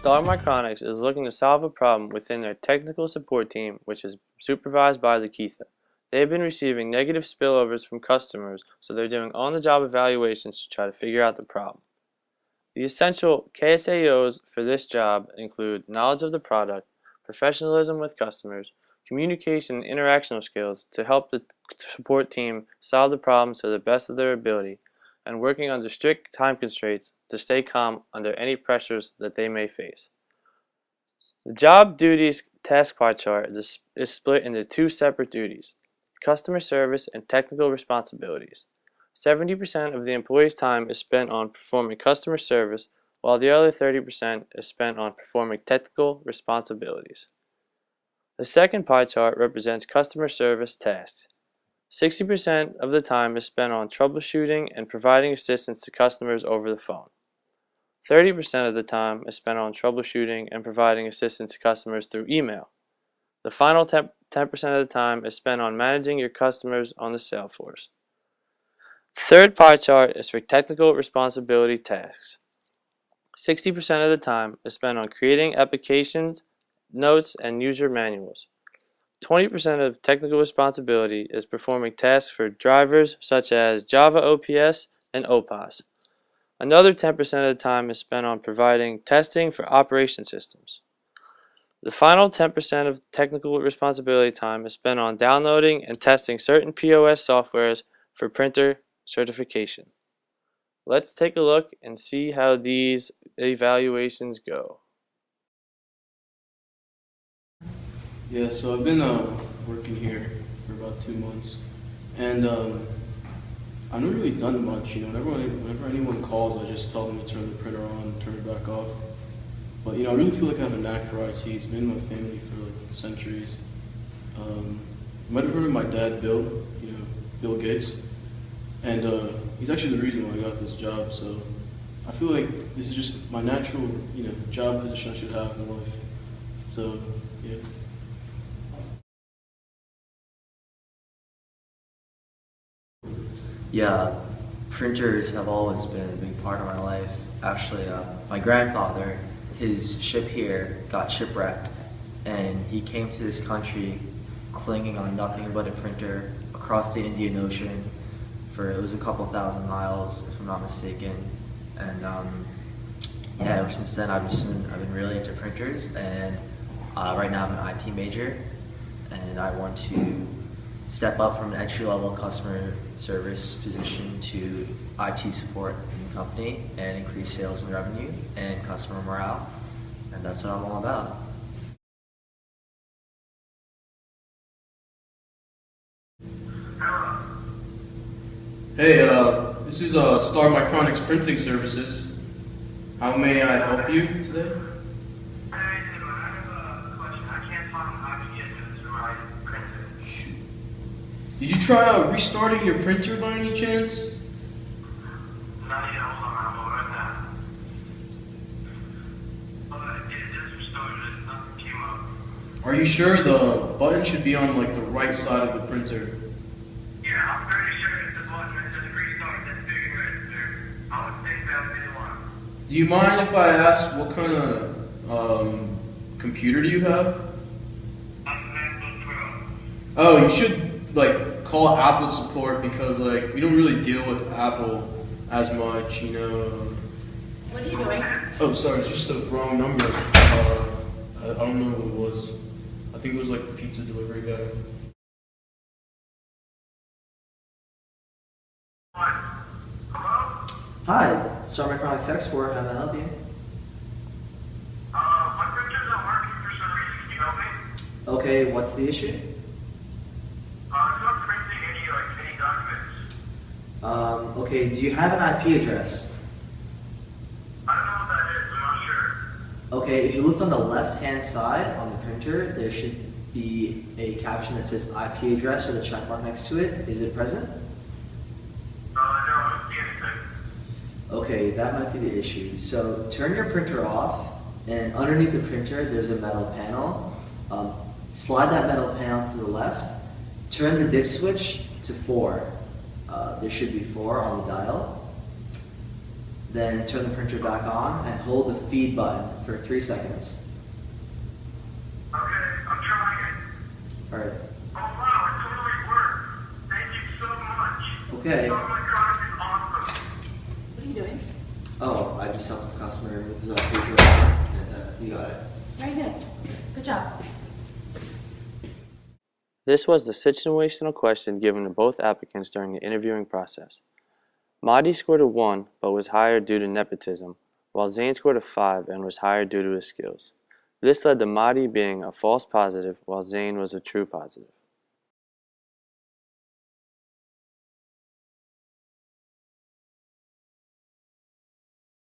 Star Micronics is looking to solve a problem within their technical support team, which is supervised by Lakeitha. They have been receiving negative spillovers from customers, so they're doing on-the-job evaluations to try to figure out the problem. The essential KSAOs for this job include knowledge of the product, professionalism with customers, communication and interactional skills to help the support team solve the problem to the best of their ability, and working under strict time constraints to stay calm under any pressures that they may face. The job duties task pie chart is split into two separate duties: customer service and technical responsibilities. 70% of the employee's time is spent on performing customer service, while the other 30% is spent on performing technical responsibilities. The second pie chart represents customer service tasks. 60% of the time is spent on troubleshooting and providing assistance to customers over the phone. 30% of the time is spent on troubleshooting and providing assistance to customers through email. The final 10% of the time is spent on managing your customers on the sales force. The third pie chart is for technical responsibility tasks. 60% of the time is spent on creating applications, notes, and user manuals. 20% of technical responsibility is performing tasks for drivers such as Java OPS and OPAS. Another 10% of the time is spent on providing testing for operation systems. The final 10% of technical responsibility time is spent on downloading and testing certain POS softwares for printer certification. Let's take a look and see how these evaluations go. Yeah, so I've been working here for about 2 months, and I've not really done much. Whenever anyone calls, I just tell them to turn the printer on, turn it back off. But I really feel like I have a knack for IT. It's been in my family for like centuries. You might have heard of my dad, Bill. Bill Gates, and he's actually the reason why I got this job. So I feel like this is just my natural, job position I should have in life. So yeah. Yeah, printers have always been a big part of my life. Actually, my grandfather, his ship here got shipwrecked, and he came to this country clinging on nothing but a printer across the Indian Ocean it was a couple thousand miles, if I'm not mistaken. And yeah, ever since then I've been really into printers, and right now I'm an IT major, and I want to step up from an entry-level customer service position to IT support in the company and increase sales and revenue and customer morale, and that's what I'm all about. Hey, this is Star Micronics Printing Services. How may I help you today? I have a question. I can't find how to get to my printer. Shoot. Did you try restarting your printer by any chance? Not yet. Hold on. I'm over that. It just restored it. Nothing came up. Are you sure the button should be on like the right side of the printer? Yeah, I'm pretty sure it's the button that says restart that's big red there. I would think that would be the one. Do you mind if I ask what kind of computer do you have? I'm a MacBook Pro. Oh, you should like call Apple support because like we don't really deal with Apple as much, What are you doing? Oh, sorry, it's just the wrong number. I don't know who it was. I think it was like the pizza delivery guy. Hello? Hi, Star Micronics Export, how may I help you? My printer's not working for some reason. Can you help me? Okay, what's the issue? It's not printing any documents. Okay, do you have an IP address? I don't know what that is. I'm not sure. Okay, if you looked on the left-hand side on the printer, there should be a caption that says IP address with a check mark next to it. Is it present? No, I don't see anything. Okay, that might be the issue. So turn your printer off, and underneath the printer there's a metal panel. Slide that metal panel to the left, turn the dip switch to 4. There should be 4 on the dial. Then turn the printer back on and hold the feed button for 3 seconds. Okay, I'm trying it. Alright. Oh wow, it totally worked. Thank you so much. Okay. Oh my god, this is awesome. What are you doing? Oh, I just helped the customer with his paper, and he got it. Very good. Good job. This was the situational question given to both applicants during the interviewing process. Mahdi scored a 1 but was hired due to nepotism, while Zane scored a 5 and was hired due to his skills. This led to Mahdi being a false positive while Zane was a true positive.